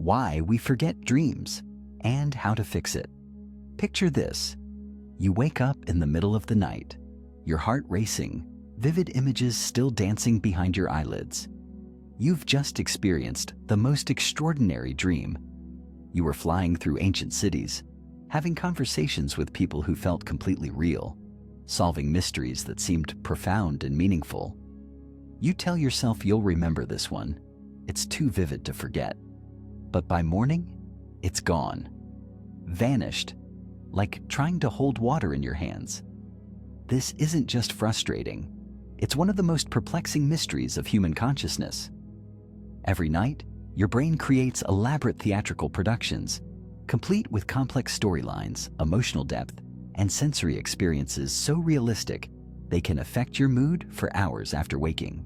why we forget dreams, and how to fix it. Picture this. You wake up in the middle of the night, your heart racing, vivid images still dancing behind your eyelids. You've just experienced the most extraordinary dream. You were flying through ancient cities, having conversations with people who felt completely real, solving mysteries that seemed profound and meaningful. You tell yourself you'll remember this one. It's too vivid to forget. But by morning, it's gone. Vanished, like trying to hold water in your hands. This isn't just frustrating. It's one of the most perplexing mysteries of human consciousness. Every night, your brain creates elaborate theatrical productions, complete with complex storylines, emotional depth, and sensory experiences so realistic they can affect your mood for hours after waking.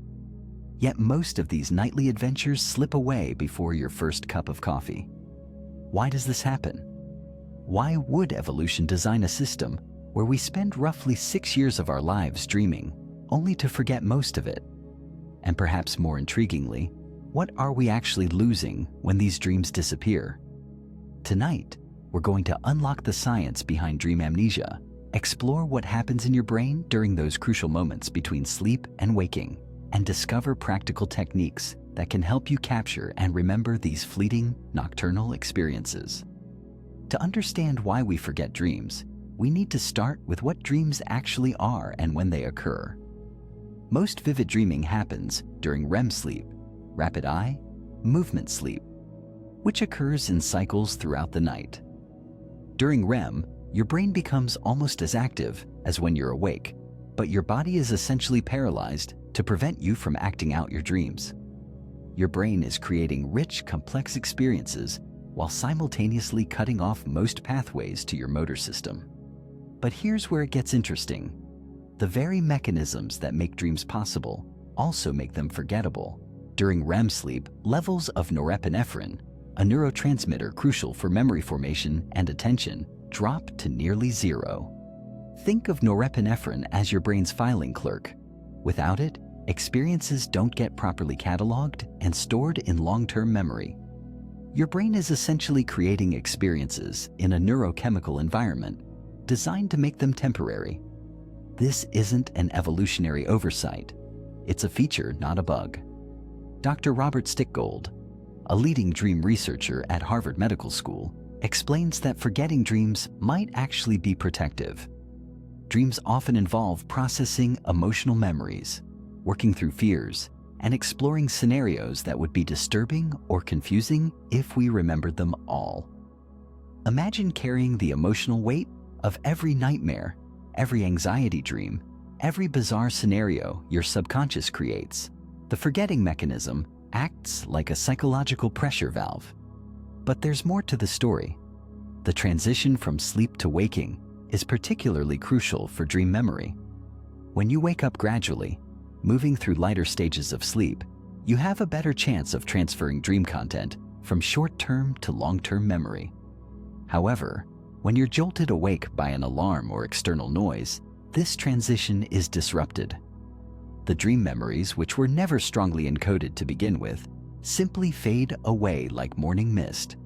Yet most of these nightly adventures slip away before your first cup of coffee. Why does this happen? Why would evolution design a system where we spend roughly 6 years of our lives dreaming, only to forget most of it? And perhaps more intriguingly, what are we actually losing when these dreams disappear? Tonight, we're going to unlock the science behind dream amnesia, explore what happens in your brain during those crucial moments between sleep and waking, and discover practical techniques that can help you capture and remember these fleeting, nocturnal experiences. To understand why we forget dreams, we need to start with what dreams actually are and when they occur. Most vivid dreaming happens during REM sleep, rapid eye movement sleep, which occurs in cycles throughout the night. During REM, your brain becomes almost as active as when you're awake, but your body is essentially paralyzed to prevent you from acting out your dreams. Your brain is creating rich, complex experiences while simultaneously cutting off most pathways to your motor system. But here's where it gets interesting. The very mechanisms that make dreams possible also make them forgettable. During REM sleep, levels of norepinephrine, a neurotransmitter crucial for memory formation and attention, drop to nearly zero. Think of norepinephrine as your brain's filing clerk. Without it, experiences don't get properly cataloged and stored in long-term memory. Your brain is essentially creating experiences in a neurochemical environment designed to make them temporary. This isn't an evolutionary oversight. It's a feature, not a bug. Dr. Robert Stickgold, a leading dream researcher at Harvard Medical School, explains that forgetting dreams might actually be protective. Dreams often involve processing emotional memories, working through fears, and exploring scenarios that would be disturbing or confusing if we remembered them all. Imagine carrying the emotional weight of every nightmare, every anxiety dream, every bizarre scenario your subconscious creates. The forgetting mechanism acts like a psychological pressure valve. But there's more to the story. The transition from sleep to waking is particularly crucial for dream memory. When you wake up gradually, moving through lighter stages of sleep, you have a better chance of transferring dream content from short-term to long-term memory. However, when you're jolted awake by an alarm or external noise, this transition is disrupted. The dream memories, which were never strongly encoded to begin with, simply fade away like morning mist.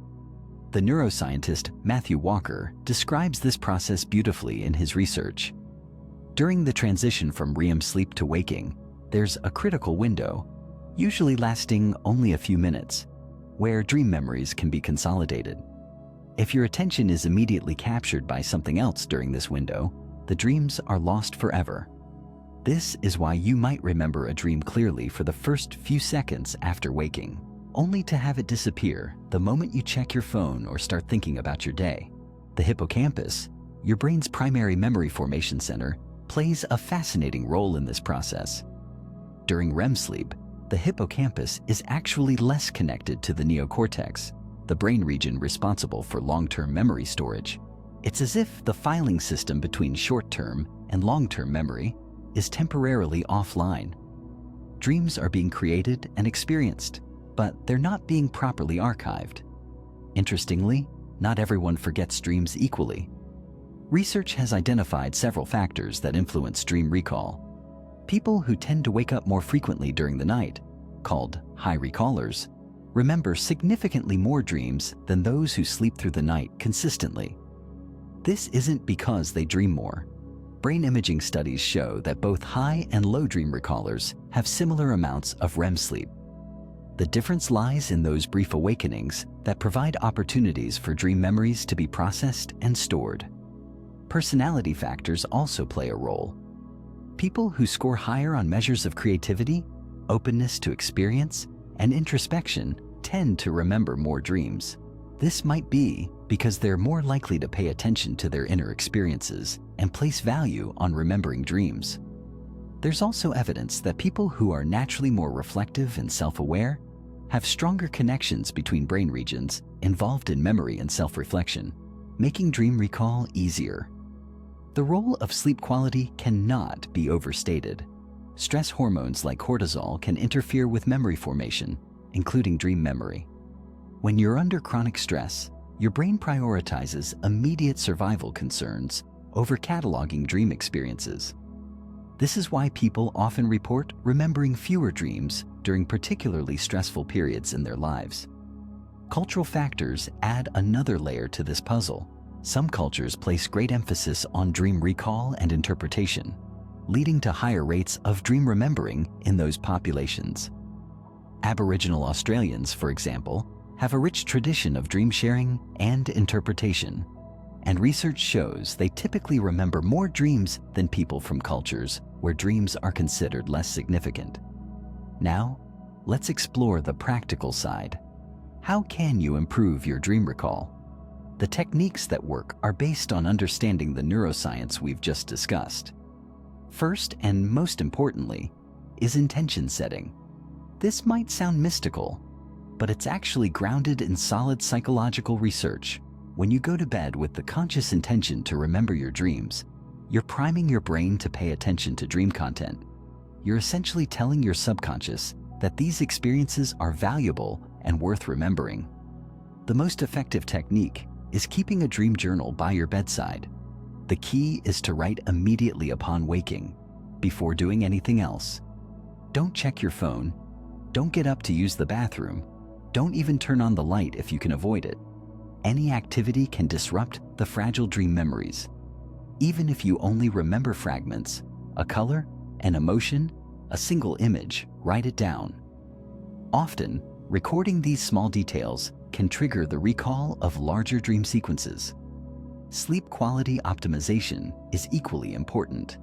The neuroscientist Matthew Walker describes this process beautifully in his research. During the transition from REM sleep to waking, there's a critical window, usually lasting only a few minutes, where dream memories can be consolidated. If your attention is immediately captured by something else during this window, the dreams are lost forever. This is why you might remember a dream clearly for the first few seconds after waking, only to have it disappear the moment you check your phone or start thinking about your day. The hippocampus, your brain's primary memory formation center, plays a fascinating role in this process. During REM sleep, the hippocampus is actually less connected to the neocortex, the brain region responsible for long-term memory storage. It's as if the filing system between short-term and long-term memory is temporarily offline. Dreams are being created and experienced, but they're not being properly archived. Interestingly, not everyone forgets dreams equally. Research has identified several factors that influence dream recall. People who tend to wake up more frequently during the night, called high recallers, remember significantly more dreams than those who sleep through the night consistently. This isn't because they dream more. Brain imaging studies show that both high and low dream recallers have similar amounts of REM sleep. The difference lies in those brief awakenings that provide opportunities for dream memories to be processed and stored. Personality factors also play a role. People who score higher on measures of creativity, openness to experience, and introspection tend to remember more dreams. This might be because they're more likely to pay attention to their inner experiences and place value on remembering dreams. There's also evidence that people who are naturally more reflective and self-aware have stronger connections between brain regions involved in memory and self-reflection, making dream recall easier. The role of sleep quality cannot be overstated. Stress hormones like cortisol can interfere with memory formation, including dream memory. When you're under chronic stress, your brain prioritizes immediate survival concerns over cataloging dream experiences. This is why people often report remembering fewer dreams during particularly stressful periods in their lives. Cultural factors add another layer to this puzzle. Some cultures place great emphasis on dream recall and interpretation, leading to higher rates of dream remembering in those populations. Aboriginal Australians, for example, have a rich tradition of dream sharing and interpretation, and research shows they typically remember more dreams than people from cultures where dreams are considered less significant. Now, let's explore the practical side. How can you improve your dream recall? The techniques that work are based on understanding the neuroscience we've just discussed. First, and most importantly, is intention setting. This might sound mystical, but it's actually grounded in solid psychological research. When you go to bed with the conscious intention to remember your dreams, you're priming your brain to pay attention to dream content. You're essentially telling your subconscious that these experiences are valuable and worth remembering. The most effective technique is keeping a dream journal by your bedside. The key is to write immediately upon waking, before doing anything else. Don't check your phone. Don't get up to use the bathroom. Don't even turn on the light if you can avoid it. Any activity can disrupt the fragile dream memories. Even if you only remember fragments, a color, an emotion, a single image, write it down. Often, recording these small details can trigger the recall of larger dream sequences. Sleep quality optimization is equally important.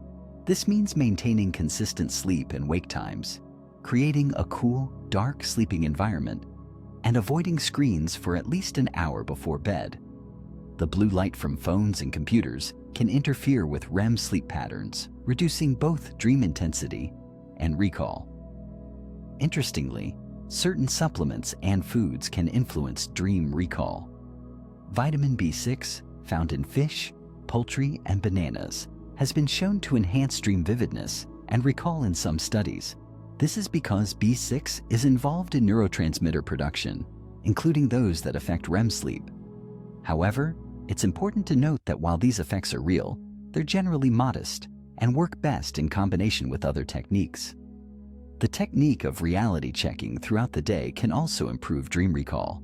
This means maintaining consistent sleep and wake times, creating a cool, dark sleeping environment, and avoiding screens for at least an hour before bed. The blue light from phones and computers can interfere with REM sleep patterns, reducing both dream intensity and recall. Interestingly, certain supplements and foods can influence dream recall. Vitamin B6, found in fish, poultry, and bananas, has been shown to enhance dream vividness and recall in some studies. This is because B6 is involved in neurotransmitter production, including those that affect REM sleep. However, it's important to note that while these effects are real, they're generally modest and work best in combination with other techniques. The technique of reality checking throughout the day can also improve dream recall.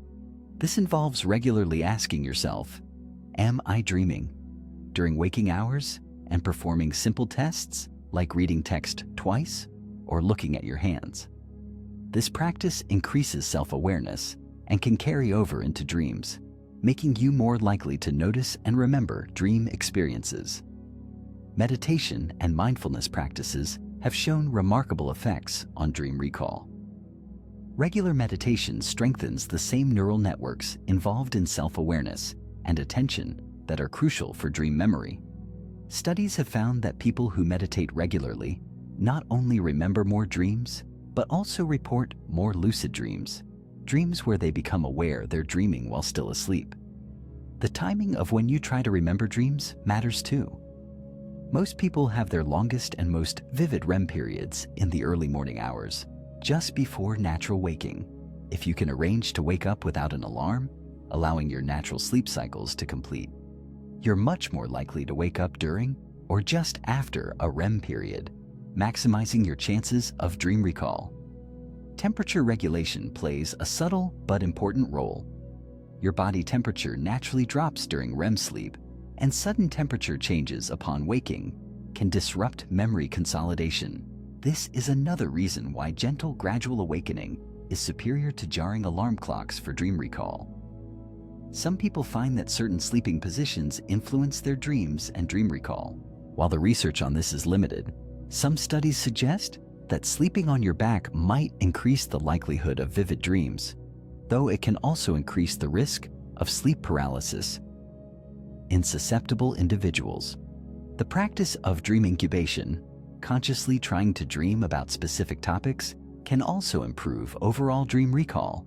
This involves regularly asking yourself, "Am I dreaming?" during waking hours, and performing simple tests like reading text twice or looking at your hands. This practice increases self-awareness and can carry over into dreams, making you more likely to notice and remember dream experiences. Meditation and mindfulness practices have shown remarkable effects on dream recall. Regular meditation strengthens the same neural networks involved in self-awareness and attention that are crucial for dream memory. Studies have found that people who meditate regularly not only remember more dreams, but also report more lucid dreams, dreams where they become aware they're dreaming while still asleep. The timing of when you try to remember dreams matters too. Most people have their longest and most vivid REM periods in the early morning hours, just before natural waking. If you can arrange to wake up without an alarm, allowing your natural sleep cycles to complete, you're much more likely to wake up during or just after a REM period, maximizing your chances of dream recall. Temperature regulation plays a subtle but important role. Your body temperature naturally drops during REM sleep, and sudden temperature changes upon waking can disrupt memory consolidation. This is another reason why gentle, gradual awakening is superior to jarring alarm clocks for dream recall. Some people find that certain sleeping positions influence their dreams and dream recall. While the research on this is limited, some studies suggest that sleeping on your back might increase the likelihood of vivid dreams, though it can also increase the risk of sleep paralysis in susceptible individuals. The practice of dream incubation, consciously trying to dream about specific topics, can also improve overall dream recall.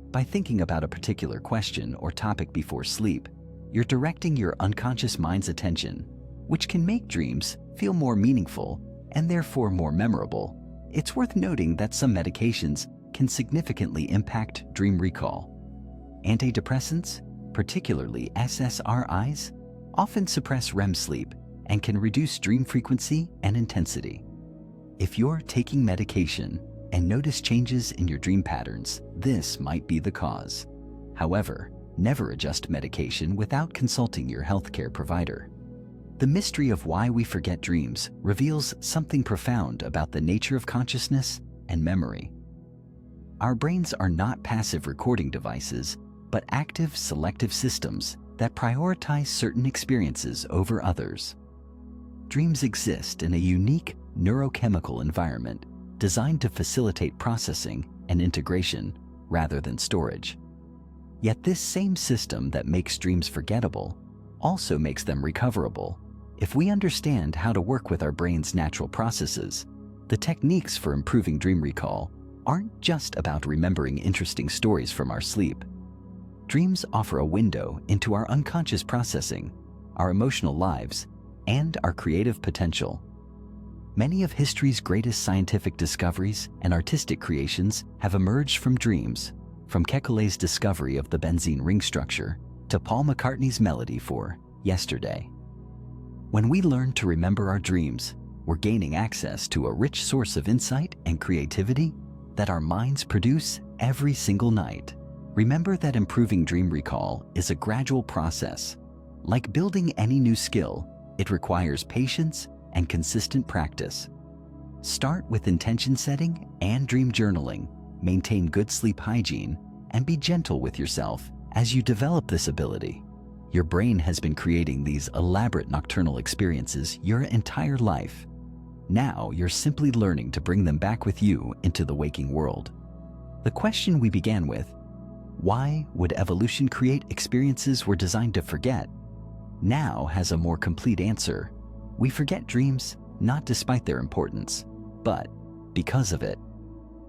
By thinking about a particular question or topic before sleep, you're directing your unconscious mind's attention, which can make dreams feel more meaningful and therefore more memorable. It's worth noting that some medications can significantly impact dream recall. Antidepressants, particularly SSRIs, often suppress REM sleep and can reduce dream frequency and intensity. If you're taking medication and notice changes in your dream patterns, this might be the cause. However, never adjust medication without consulting your healthcare provider. The mystery of why we forget dreams reveals something profound about the nature of consciousness and memory. Our brains are not passive recording devices, but active selective systems that prioritize certain experiences over others. Dreams exist in a unique neurochemical environment designed to facilitate processing and integration rather than storage. Yet this same system that makes dreams forgettable also makes them recoverable. If we understand how to work with our brain's natural processes, the techniques for improving dream recall aren't just about remembering interesting stories from our sleep. Dreams offer a window into our unconscious processing, our emotional lives, and our creative potential. Many of history's greatest scientific discoveries and artistic creations have emerged from dreams, from Kekule's discovery of the benzene ring structure to Paul McCartney's melody for Yesterday. When we learn to remember our dreams, we're gaining access to a rich source of insight and creativity that our minds produce every single night. Remember that improving dream recall is a gradual process. Like building any new skill, it requires patience and consistent practice. Start with intention setting and dream journaling, maintain good sleep hygiene, and be gentle with yourself as you develop this ability. Your brain has been creating these elaborate nocturnal experiences your entire life. Now you're simply learning to bring them back with you into the waking world. The question we began with, why would evolution create experiences we're designed to forget, now has a more complete answer. We forget dreams not despite their importance, but because of it.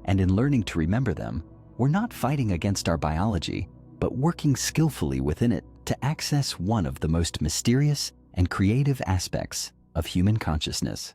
And in learning to remember them, we're not fighting against our biology, but working skillfully within it to access one of the most mysterious and creative aspects of human consciousness.